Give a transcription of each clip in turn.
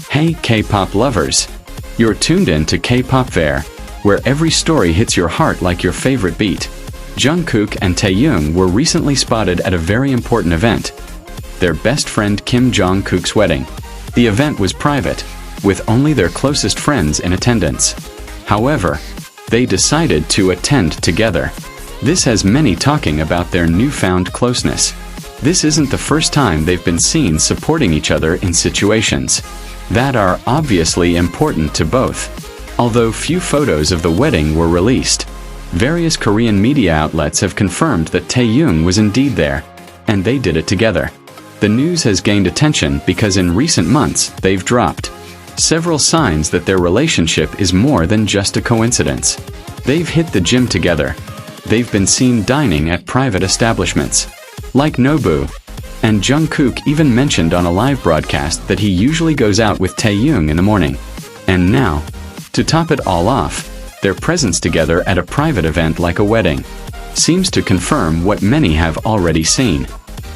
Hey K-pop lovers! You're tuned in to K-pop Fair, where every story hits your heart like your favorite beat. Jungkook and Taehyung were recently spotted at a very important event, their best friend Kim Jong Kook's wedding. The event was private, with only their closest friends in attendance. However, they decided to attend together. This has many talking about their newfound closeness. This isn't the first time they've been seen supporting each other in situations that are obviously important to both. Although few photos of the wedding were released, various Korean media outlets have confirmed that Taehyung was indeed there, and they did it together. The news has gained attention because in recent months they've dropped several signs that their relationship is more than just a coincidence. They've hit the gym together. They've been seen dining at private establishments, like Nobu. And Jungkook even mentioned on a live broadcast that he usually goes out with Taehyung in the morning. And now, to top it all off, their presence together at a private event like a wedding seems to confirm what many have already seen.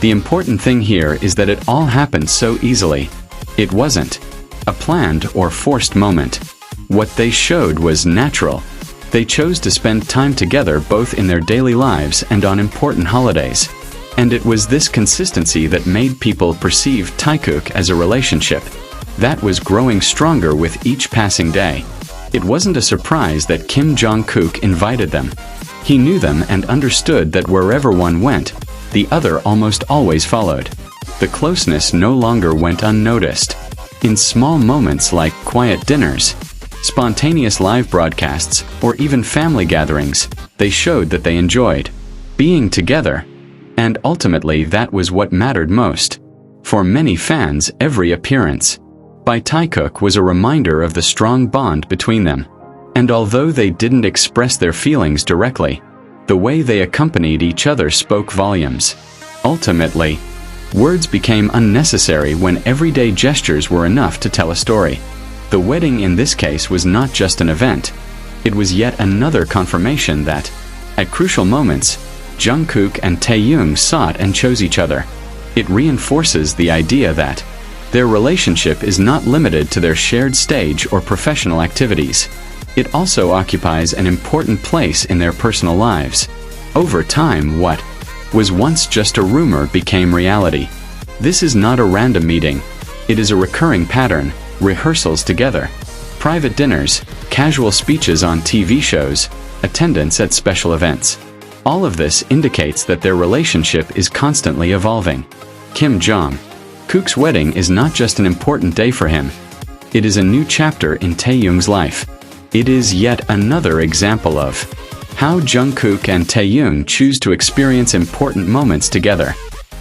The important thing here is that it all happened so easily. It wasn't a planned or forced moment. What they showed was natural. They chose to spend time together both in their daily lives and on important holidays. And it was this consistency that made people perceive Taehyung as a relationship that was growing stronger with each passing day. It wasn't a surprise that Kim Jong Kook invited them. He knew them and understood that wherever one went, the other almost always followed. The closeness no longer went unnoticed. In small moments like quiet dinners, spontaneous live broadcasts, or even family gatherings, they showed that they enjoyed being together. And ultimately that was what mattered most. For many fans, every appearance by Taehyung was a reminder of the strong bond between them. And although they didn't express their feelings directly, the way they accompanied each other spoke volumes. Ultimately, words became unnecessary when everyday gestures were enough to tell a story. The wedding in this case was not just an event. It was yet another confirmation that, at crucial moments, Jungkook and Taehyung sought and chose each other. It reinforces the idea that their relationship is not limited to their shared stage or professional activities. It also occupies an important place in their personal lives. Over time, what was once just a rumor became reality. This is not a random meeting. It is a recurring pattern: rehearsals together, private dinners, casual speeches on TV shows, attendance at special events. All of this indicates that their relationship is constantly evolving. Kim Jong Kook's wedding is not just an important day for him. It is a new chapter in Taehyung's life. It is yet another example of how Jungkook and Taehyung choose to experience important moments together.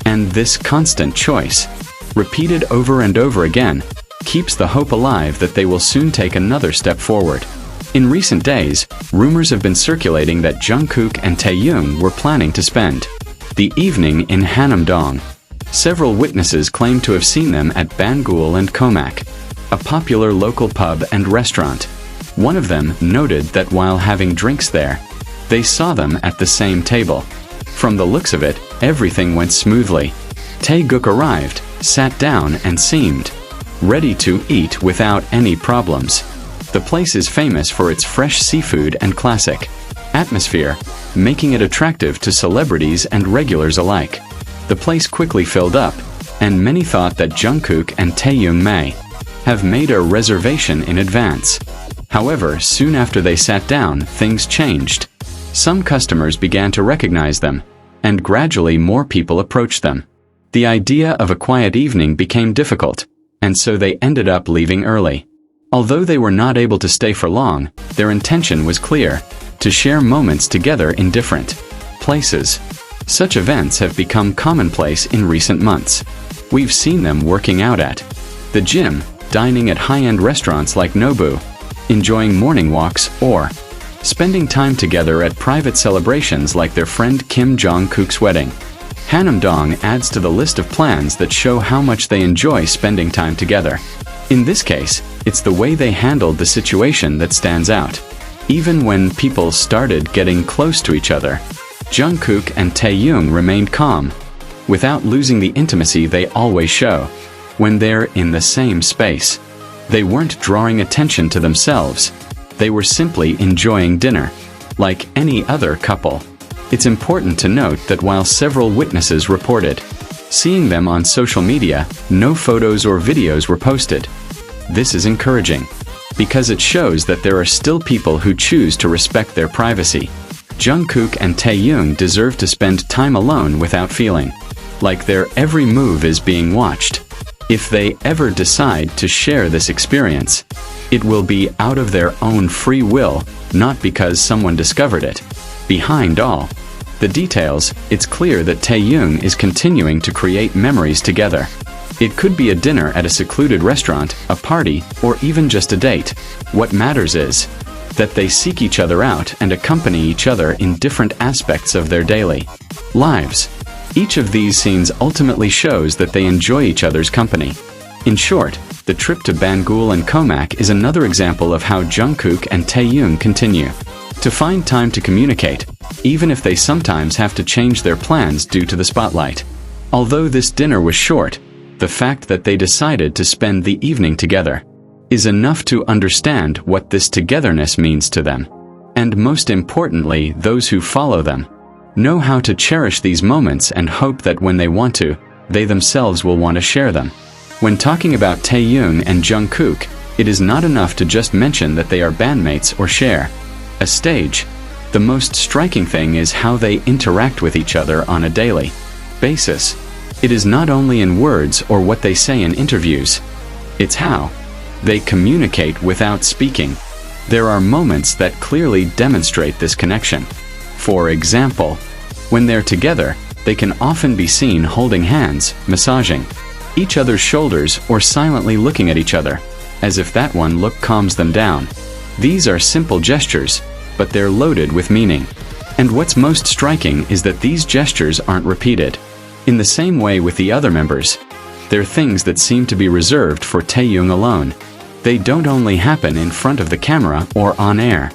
And this constant choice, repeated over and over again, keeps the hope alive that they will soon take another step forward. In recent days, rumors have been circulating that Jungkook and Taehyung were planning to spend the evening in Hanam-dong. Several witnesses claim to have seen them at Bangul and Komak, a popular local pub and restaurant. One of them noted that while having drinks there, they saw them at the same table. From the looks of it, everything went smoothly. Taehyung arrived, sat down and seemed ready to eat without any problems. The place is famous for its fresh seafood and classic atmosphere, making it attractive to celebrities and regulars alike. The place quickly filled up, and many thought that Jungkook and Taehyung may have made a reservation in advance. However, soon after they sat down, things changed. Some customers began to recognize them, and gradually more people approached them. The idea of a quiet evening became difficult, and so they ended up leaving early. Although they were not able to stay for long, their intention was clear: to share moments together in different places. Such events have become commonplace in recent months. We've seen them working out at the gym, dining at high-end restaurants like Nobu, enjoying morning walks, or spending time together at private celebrations like their friend Kim Jong Kook's wedding. Hanam-dong adds to the list of plans that show how much they enjoy spending time together. In this case, it's the way they handled the situation that stands out. Even when people started getting close to each other, Jungkook and Taehyung remained calm, without losing the intimacy they always show when they're in the same space. They weren't drawing attention to themselves. They were simply enjoying dinner, like any other couple. It's important to note that while several witnesses reported seeing them on social media, no photos or videos were posted. This is encouraging, because it shows that there are still people who choose to respect their privacy. Jungkook and Taehyung deserve to spend time alone without feeling like their every move is being watched. If they ever decide to share this experience, it will be out of their own free will, not because someone discovered it. Behind all the details, it's clear that Taehyung is continuing to create memories together. It could be a dinner at a secluded restaurant, a party, or even just a date. What matters is that they seek each other out and accompany each other in different aspects of their daily lives. Each of these scenes ultimately shows that they enjoy each other's company. In short, the trip to Bangul and Komak is another example of how Jungkook and Taehyung continue to find time to communicate, even if they sometimes have to change their plans due to the spotlight. Although this dinner was short, the fact that they decided to spend the evening together is enough to understand what this togetherness means to them. And most importantly, those who follow them know how to cherish these moments and hope that when they want to, they themselves will want to share them. When talking about Taehyung and Jungkook, it is not enough to just mention that they are bandmates or share a stage. The most striking thing is how they interact with each other on a daily basis. It is not only in words or what they say in interviews, it's how they communicate without speaking. There are moments that clearly demonstrate this connection. For example, when they're together, they can often be seen holding hands, massaging each other's shoulders, or silently looking at each other, as if that one look calms them down. These are simple gestures, but they're loaded with meaning. And what's most striking is that these gestures aren't repeated in the same way with the other members. They're things that seem to be reserved for Taehyung alone. They don't only happen in front of the camera or on air.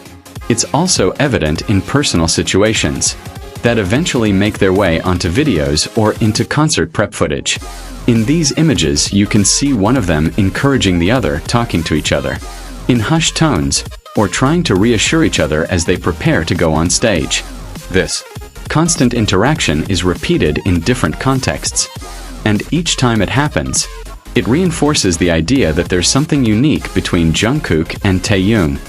It's also evident in personal situations that eventually make their way onto videos or into concert prep footage. In these images, you can see one of them encouraging the other, talking to each other in hushed tones, or trying to reassure each other as they prepare to go on stage. This constant interaction is repeated in different contexts, and each time it happens, it reinforces the idea that there's something unique between Jungkook and Taehyung.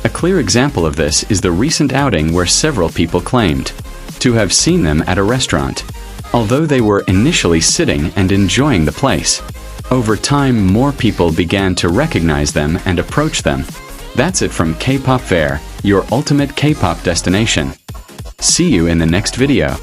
A clear example of this is the recent outing where several people claimed to have seen them at a restaurant, although they were initially sitting and enjoying the place. Over time, more people began to recognize them and approach them. That's it from Kpop Fair, your ultimate K-pop destination. See you in the next video.